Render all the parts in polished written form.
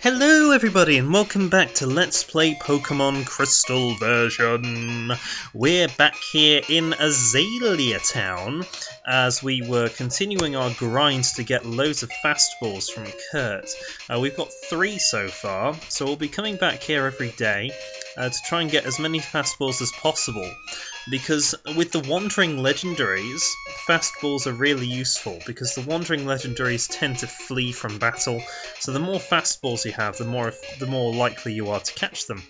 Hello everybody and welcome back to Let's Play Pokémon Crystal version. We're back here in Azalea Town as we were continuing our grinds to get loads of fastballs from Kurt. We've got 3 so far, so we'll be coming back here every day to try and get as many fastballs as possible. Because with the Wandering Legendaries, fastballs are really useful because the Wandering Legendaries tend to flee from battle, so the more fastballs you have, the more likely you are to catch them.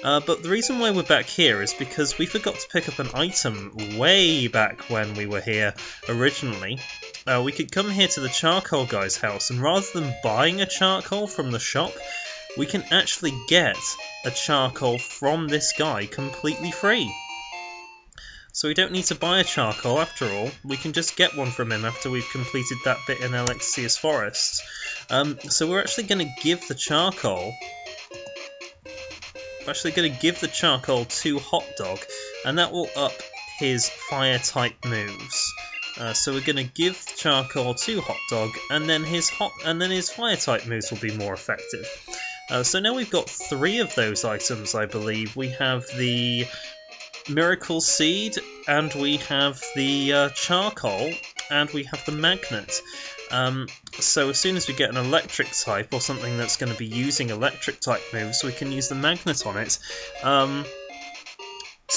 But the reason why we're back here is because we forgot to pick up an item way back when we were here originally. We could come here to the charcoal guy's house, and rather than buying a charcoal from the shop, we can actually get a charcoal from this guy completely free. So we don't need to buy a charcoal after all, we can just get one from him after we've completed that bit in Alexia's Forest. So we're actually going to give the charcoal... to Hot Dog, and that will up his fire type moves. So we're going to give charcoal to Hot Dog, and then his fire type moves will be more effective. So now we've got 3 of those items, I believe. We have the Miracle Seed, and we have the charcoal, and we have the magnet. So as soon as we get an electric type, or something that's going to be using electric type moves, we can use the magnet on it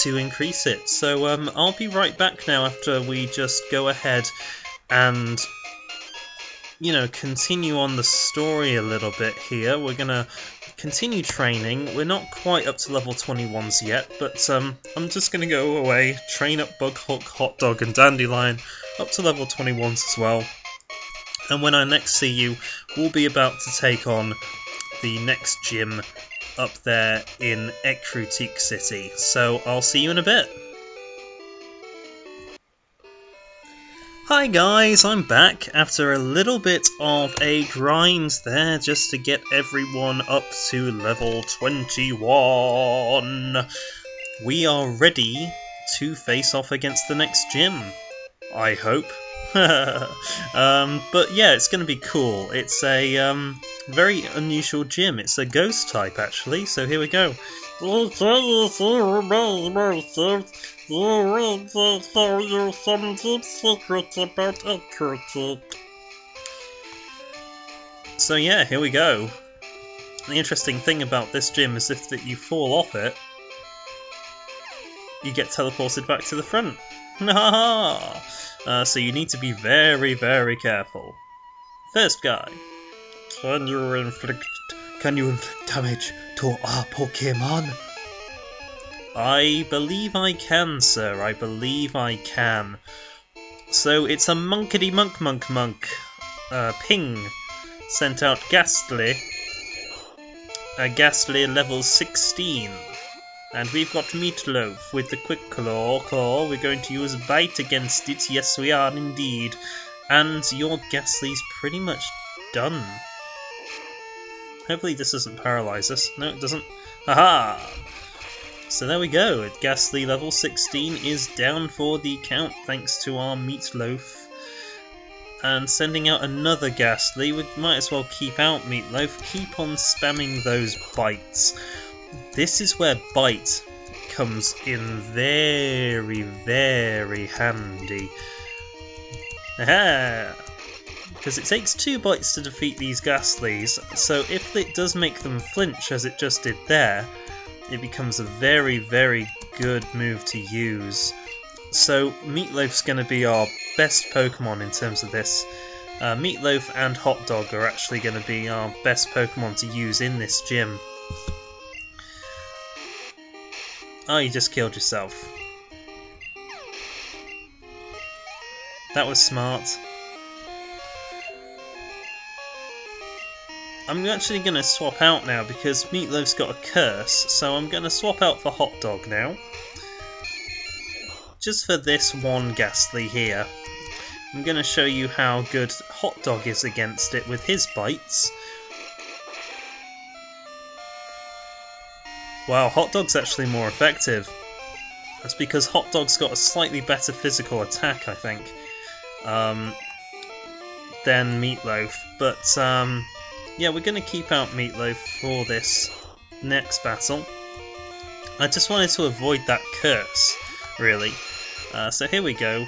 to increase it. So I'll be right back now after we just go ahead and, you know, continue on the story a little bit here. We're going to continue training. We're not quite up to level 21s yet, but I'm just going to go away, train up Bug Hulk, Hot Dog and Dandelion up to level 21s as well. And when I next see you, we'll be about to take on the next gym up there in Ecruteak City. So I'll see you in a bit. Hi guys, I'm back after a little bit of a grind there just to get everyone up to level 21. We are ready to face off against the next gym, I hope. But yeah, it's going to be cool. It's a very unusual gym. It's a ghost type actually, so here we go. So yeah, here we go. The interesting thing about this gym is if that you fall off it, you get teleported back to the front. So you need to be very, very careful. First guy. Can you inflict damage to our Pokémon? I believe I can, sir. I believe I can. So it's a monkety monk. Ping sent out Ghastly. A Ghastly level 16. And we've got Meatloaf with the Quick Claw. We're going to use Bite against it. Yes, we are indeed. And your Ghastly's pretty much done. Hopefully this doesn't paralyze us. No, it doesn't. Haha! So there we go. Ghastly level 16 is down for the count thanks to our Meatloaf. And sending out another Ghastly. We might as well keep out Meatloaf. Keep on spamming those bites. This is where Bite comes in very, very handy. Aha! Because it takes 2 bites to defeat these Ghastlys, so if it does make them flinch as it just did there, it becomes a very, very good move to use. So Meatloaf's going to be our best Pokemon in terms of this. Meatloaf and Hot Dog are actually going to be our best Pokemon to use in this gym. Oh, you just killed yourself. That was smart. I'm actually going to swap out now because Meatloaf's got a curse, so I'm going to swap out for Hot Dog now. Just for this one Ghastly here. I'm going to show you how good Hot Dog is against it with his bites. Wow, Hot Dog's actually more effective. That's because Hot Dog's got a slightly better physical attack, I think, than Meatloaf. But yeah, we're going to keep out Meatloaf for this next battle. I just wanted to avoid that curse, really. So here we go.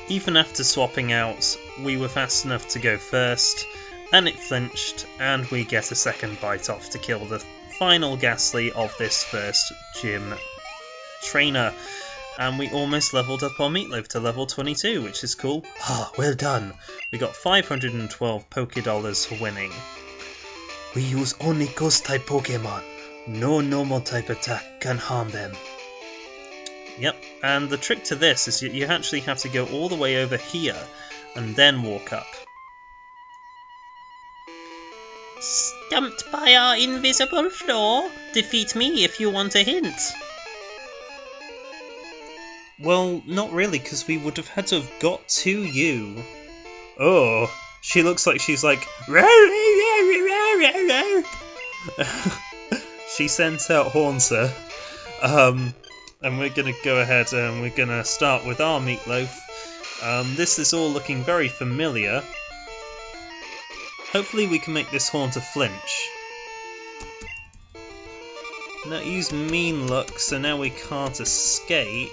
Even after swapping out, we were fast enough to go first, and it flinched, and we get a second bite off to kill the final Ghastly of this first gym trainer. And we almost leveled up our Meatloaf to level 22, which is cool. Ah, well done. We got 512 Pokédollars for winning. We use only Ghost-type Pokémon. No normal type attack can harm them. Yep, and the trick to this is you actually have to go all the way over here and then walk up. Stumped by our invisible floor? Defeat me if you want a hint. Well, not really, because we would have had to have got to you. Oh, she looks like she's like... She sent out Haunter. And we're going to go ahead and we're going to start with our Meatloaf. This is all looking very familiar. Hopefully we can make this Haunter flinch. Now use Mean Look, so now we can't escape.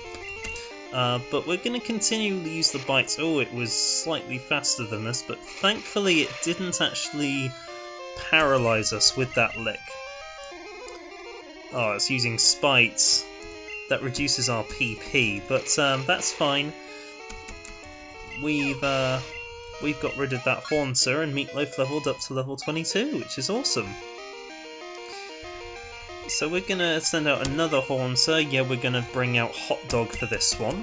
But we're going to continue to use the bites. Oh, it was slightly faster than this, but thankfully it didn't actually paralyze us with that lick. Oh, it's using Spite. That reduces our PP, but that's fine. We've got rid of that Haunter, and Meatloaf leveled up to level 22, which is awesome. So we're going to send out another Haunter. Yeah, we're going to bring out Hot Dog for this one.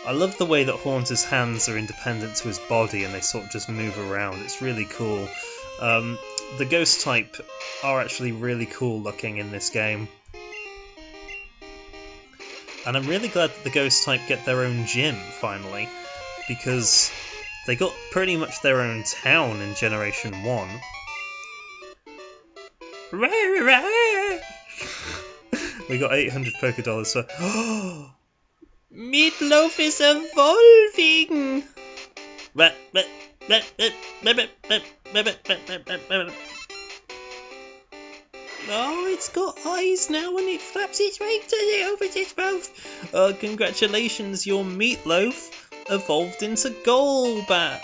I love the way that Haunter's hands are independent to his body and they sort of just move around. It's really cool. The Ghost type are actually really cool looking in this game. And I'm really glad that the Ghost type get their own gym, finally. Because they got pretty much their own town in Generation 1. We got 800 Pokédollars for... Meatloaf is evolving! Oh, it's got eyes now and it flaps its wings and opens its mouth. Congratulations, your Meatloaf evolved into Golbat.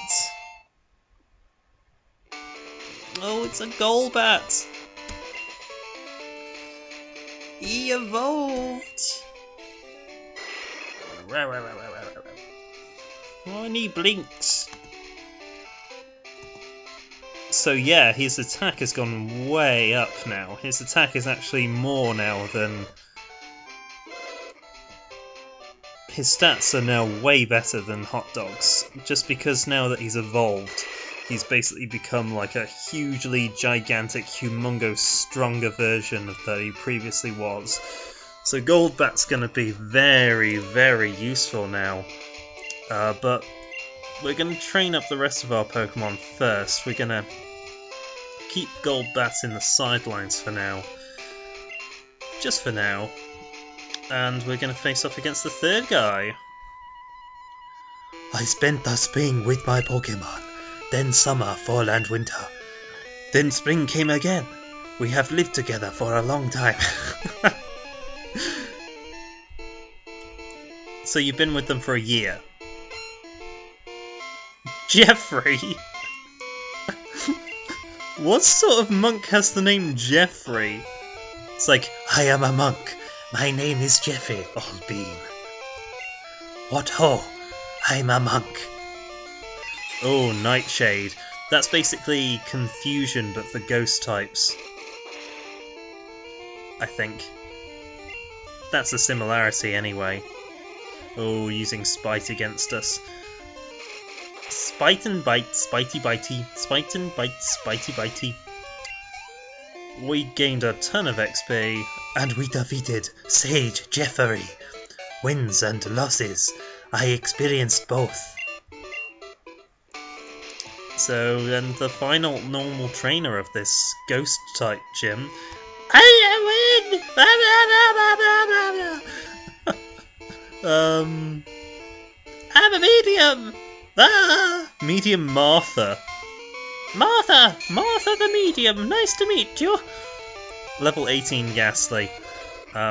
Oh, it's a Golbat. He evolved. Oh, and he blinks. So yeah, his attack has gone way up now. His attack is actually more now than... His stats are now way better than Hot Dog's. Just because now that he's evolved, he's basically become like a hugely gigantic, humongous, stronger version that he previously was. So Golbat's going to be very, very useful now. But we're going to train up the rest of our Pokemon first. We're going to keep Golbat in the sidelines for now. Just for now. And we're going to face off against the third guy. I spent the spring with my Pokemon, then summer, fall and winter. Then spring came again. We have lived together for a long time. So you've been with them for a year. Jeffrey? What sort of monk has the name Jeffrey? It's like, I am a monk. My name is Jeffrey Allbean. What ho? I'm a monk. Oh, Nightshade. That's basically Confusion, but for ghost types. I think. That's a similarity anyway. Oh, using Spite against us. Spite and Bite, Spitey Bitey, Spite and Bite, Spitey Bitey. We gained a ton of XP. And we defeated Sage Jeffrey. Wins and losses. I experienced both. So then the final normal trainer of this ghost type gym. I'm a medium! Ah! Medium Martha. Martha! Martha the medium! Nice to meet you! Level 18 Ghastly.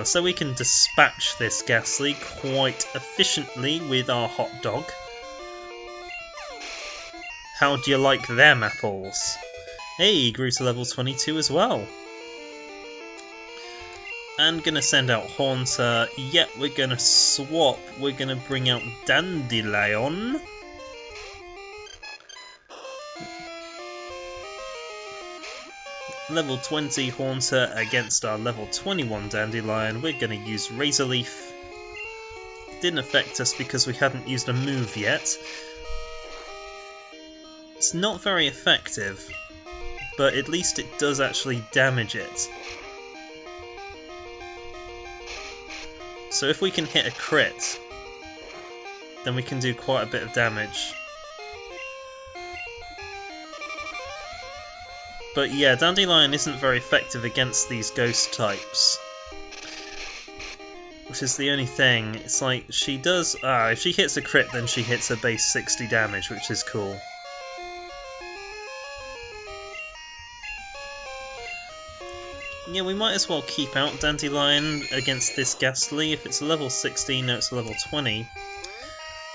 So we can dispatch this Ghastly quite efficiently with our hot dog. How do you like them apples? Hey, grew to level 22 as well. And gonna send out Haunter. Yep, we're gonna swap. We're gonna bring out Dandelion. Level 20 Haunter against our level 21 Dandelion. We're gonna use Razor Leaf. Didn't affect us because we hadn't used a move yet. It's not very effective, but at least it does actually damage it. So if we can hit a crit, then we can do quite a bit of damage. But yeah, Dandelion isn't very effective against these ghost types. Which is the only thing. It's like, she does... if she hits a crit, then she hits a base 60 damage, which is cool. Yeah, we might as well keep out Dandelion against this Ghastly. If it's a level 16, no, it's a level 20.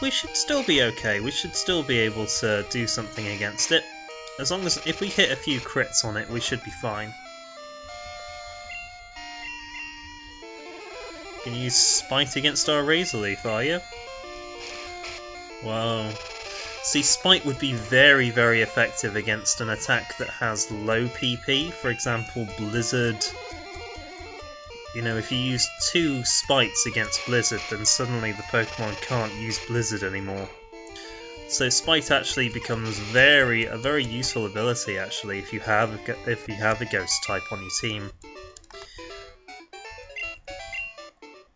We should still be okay. We should still be able to do something against it. As long as, if we hit a few crits on it, we should be fine. You can use Spite against our Razor Leaf, are you? Wow. See, Spite would be very, very effective against an attack that has low PP, for example, Blizzard. You know, if you use 2 Spites against Blizzard, then suddenly the Pokemon can't use Blizzard anymore. So Spite actually becomes a very useful ability actually if you have a Ghost type on your team.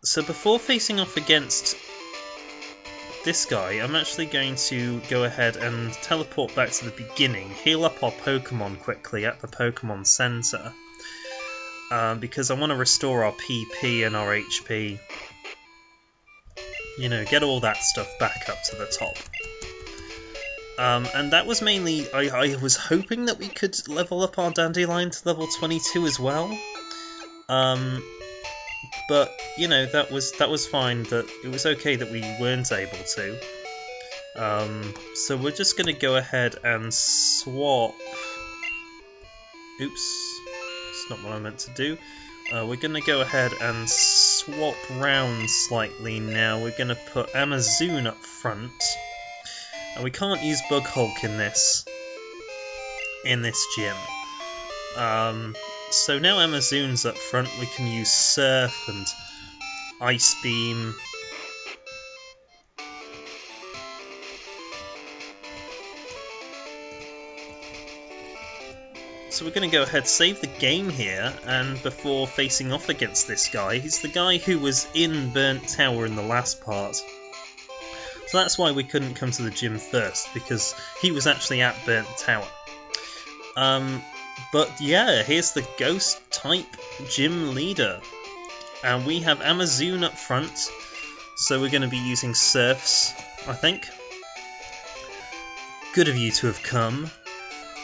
So before facing off against this guy, I'm actually going to go ahead and teleport back to the beginning, heal up our Pokemon quickly at the Pokemon Center, because I want to restore our PP and our HP. You know, get all that stuff back up to the top. And that was mainly, I was hoping that we could level up our Dandelion to level 22 as well. But you know, that was fine. That it was okay that we weren't able to. So we're just gonna go ahead and swap. Oops, it's not what I meant to do. We're gonna go ahead and swap round slightly now. We're gonna put Amazoon up front, and we can't use Bug Hulk in this gym. So now Amazoon's up front, we can use Surf and Ice Beam. So we're going to go ahead, save the game here, and before facing off against this guy, he's the guy who was in Burnt Tower in the last part. So that's why we couldn't come to the gym first, because he was actually at Burnt Tower. But yeah, here's the Ghost type gym leader. And we have Amazoon up front, so we're going to be using Surfs, I think. Good of you to have come.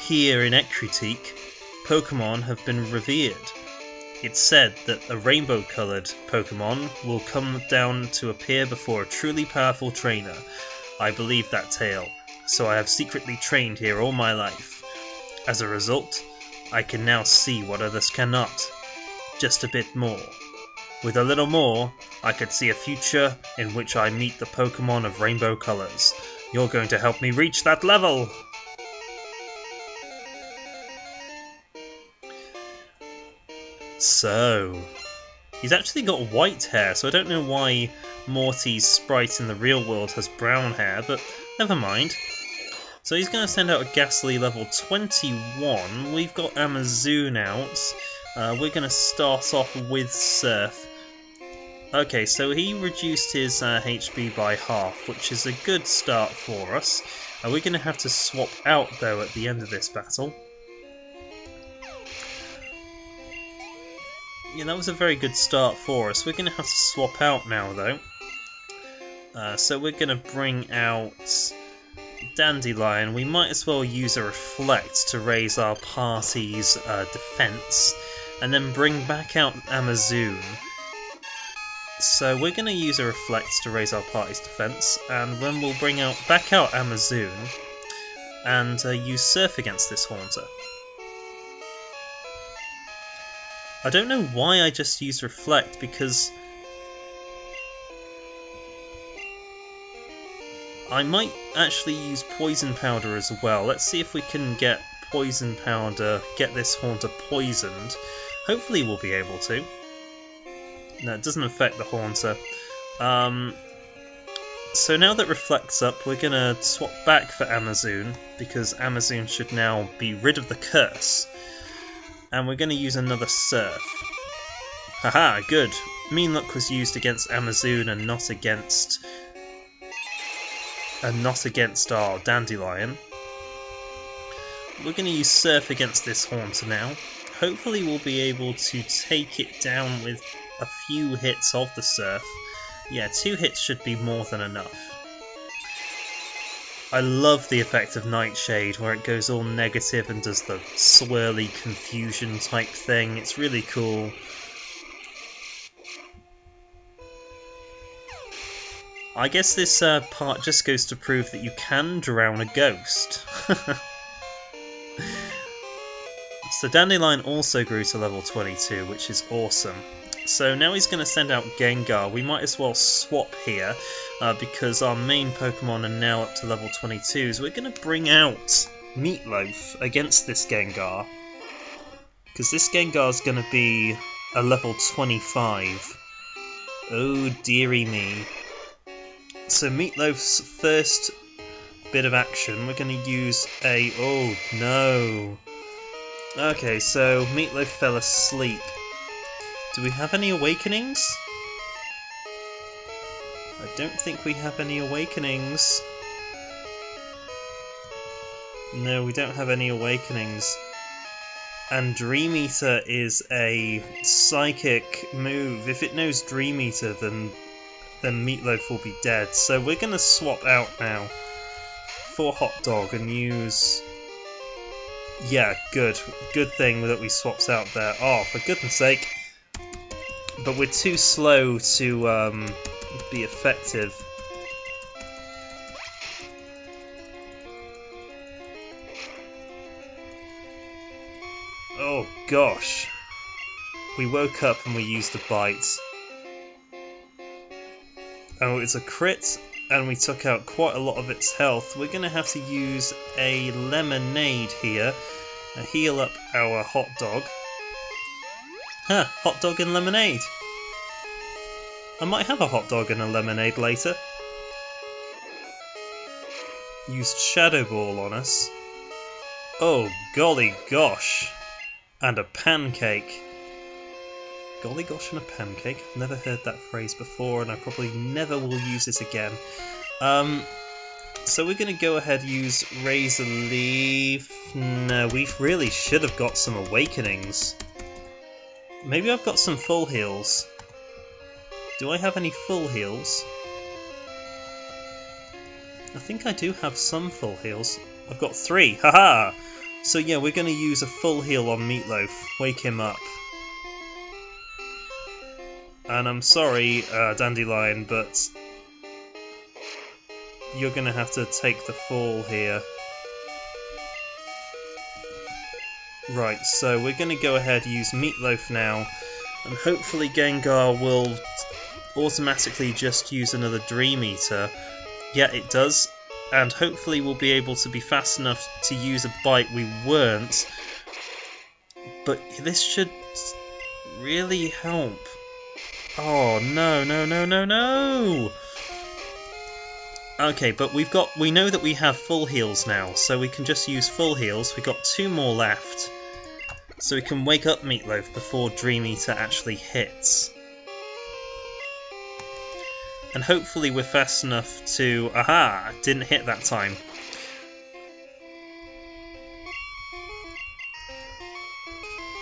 Here in Ecruteak, Pokémon have been revered. It's said that a rainbow-coloured Pokémon will come down to appear before a truly powerful trainer. I believe that tale, so I have secretly trained here all my life. As a result, I can now see what others cannot. Just a bit more. With a little more, I could see a future in which I meet the Pokémon of rainbow colours. You're going to help me reach that level! So, he's actually got white hair, so I don't know why Morty's sprite in the real world has brown hair, but never mind. So he's going to send out a Ghastly level 21. We've got Amazoon out. We're going to start off with Surf. Okay, so he reduced his HP by half, which is a good start for us. We're going to have to swap out, though, at the end of this battle. Yeah, that was a very good start for us. We're going to have to swap out now, though. So we're going to bring out Dandelion. We might as well use a Reflect to raise our party's defense, and then bring back out Amazoon. So we're going to use a Reflect to raise our party's defense, and then we'll bring back out Amazoon and use Surf against this Haunter. I don't know why I just used Reflect, because I might actually use Poison Powder as well. Let's see if we can get Poison Powder, get this Haunter poisoned. Hopefully we'll be able to. No, it doesn't affect the Haunter. So now that Reflect's up, we're going to swap back for Amazoon, because Amazoon should now be rid of the curse. And we're going to use another Surf. Haha, good. Mean Luck was used against Amazoon and not against our Dandelion. We're going to use Surf against this Haunter now. Hopefully we'll be able to take it down with a few hits of the Surf. Yeah, 2 hits should be more than enough. I love the effect of Nightshade, where it goes all negative and does the swirly confusion type thing. It's really cool. I guess this part just goes to prove that you can drown a ghost. So Dandelion also grew to level 22, which is awesome. So now he's going to send out Gengar. We might as well swap here, because our main Pokemon are now up to level 22. So we're going to bring out Meatloaf against this Gengar, because this Gengar is going to be a level 25. Oh dearie me. So Meatloaf's first bit of action, we're going to use a... oh no. Okay, so Meatloaf fell asleep. Do we have any awakenings? I don't think we have any awakenings. No, we don't have any awakenings. And Dream Eater is a psychic move. If it knows Dream Eater, then Meatloaf will be dead. So we're going to swap out now for Hot Dog and use... yeah, good. Good thing that we swapped out there. Oh, for goodness sake. But we're too slow to be effective. Oh gosh. We woke up and we used the bite. Oh, it's a crit, and we took out quite a lot of its health. We're going to have to use a Lemonade here to heal up our Hot Dog. Huh, Hot Dog and Lemonade. I might have a Hot Dog and a Lemonade later. Used Shadow Ball on us. Oh, golly gosh. And a pancake. Golly gosh and a pancake. I've never heard that phrase before, and I probably never will use it again. So we're going to go ahead and use Razor Leaf. No, we really should have got some awakenings. Maybe I've got some full heals. Do I have any full heals? I think I do have some full heals. I've got 3. Haha! So yeah, we're going to use a full heal on Meatloaf. Wake him up. And I'm sorry, Dandelion, but you're going to have to take the fall here. Right, so we're going to go ahead and use Meatloaf now, and hopefully Gengar will automatically just use another Dream Eater. Yeah, it does, and hopefully we'll be able to be fast enough to use a bite we weren't. But this should really help. Oh, no, no, no, no, no! Okay, but we know that we have full heals now, so we can just use full heals. We've got 2 more left, so we can wake up Meatloaf before Dream Eater actually hits. And hopefully we're fast enough to... aha! Didn't hit that time.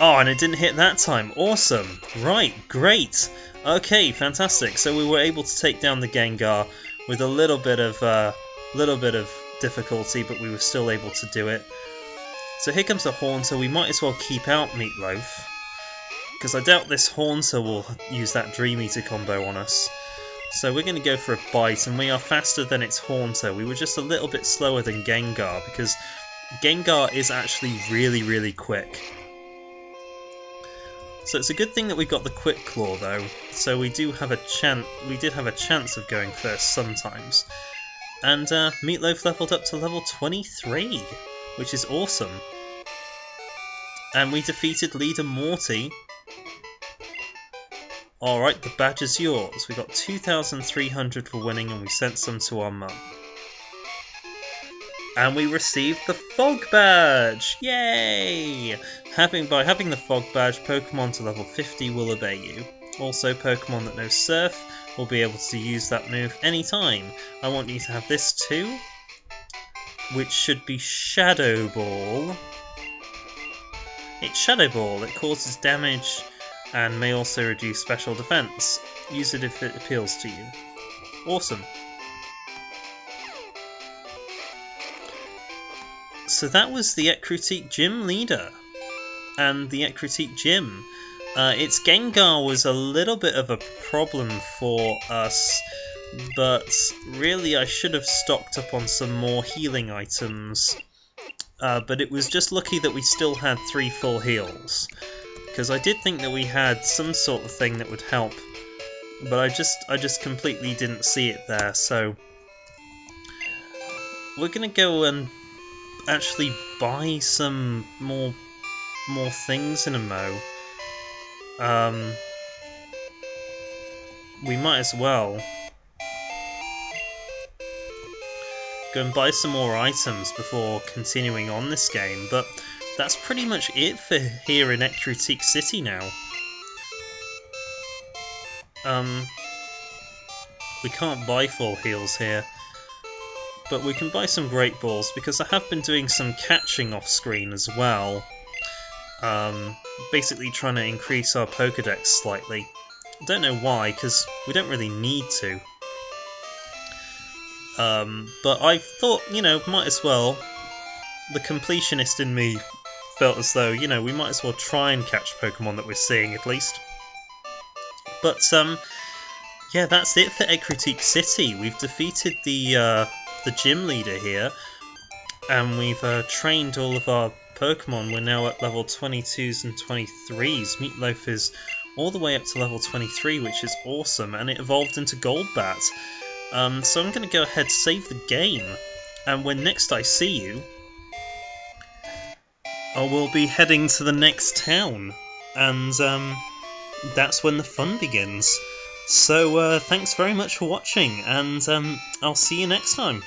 Oh, and it didn't hit that time. Awesome. Right, great. Okay, fantastic. So we were able to take down the Gengar with a little bit of difficulty, but we were still able to do it. So here comes a Haunter. We might as well keep out Meatloaf, because I doubt this Haunter will use that Dream Eater combo on us. So we're going to go for a Bite, and we are faster than its Haunter. We were just a little bit slower than Gengar, because Gengar is actually really, really quick. So it's a good thing that we got the Quick Claw though, so we do have a chance. We did have a chance of going first sometimes. And Meatloaf leveled up to level 23, which is awesome. And we defeated Leader Morty. Alright, the badge is yours. We got 2,300 for winning, and we sent some to our mum. And we received the Fog Badge! Yay! By having the Fog Badge, Pokemon to level 50 will obey you. Also, Pokemon that know Surf will be able to use that move anytime. I want you to have this too, which should be Shadow Ball. It's Shadow Ball. It causes damage and may also reduce special defense. Use it if it appeals to you. Awesome. So that was the Ecruteak Gym leader, and the Ecruteak Gym. Its Gengar was a little bit of a problem for us, but really I should have stocked up on some more healing items. But it was just lucky that we still had 3 full heals, because I did think that we had some sort of thing that would help, but I just completely didn't see it there. So we're gonna go and actually buy some more things in a mo. We might as well go and buy some more items before continuing on this game, but that's pretty much it for here in Ecruteak City now. We can't buy full heals here, but we can buy some Great Balls, because I have been doing some catching off screen as well. Basically trying to increase our Pokédex slightly. I don't know why, because we don't really need to. But I thought, you know, might as well. The completionist in me felt as though, you know, we might as well try and catch Pokemon that we're seeing at least. But yeah, that's it for Ecruteak City. We've defeated the gym leader here, and we've trained all of our Pokemon. We're now at level 22s and 23s. Meatloaf is all the way up to level 23, which is awesome, and it evolved into Golbat. So I'm going to go ahead, save the game, and when next I see you, I will be heading to the next town, and that's when the fun begins. So thanks very much for watching, and I'll see you next time.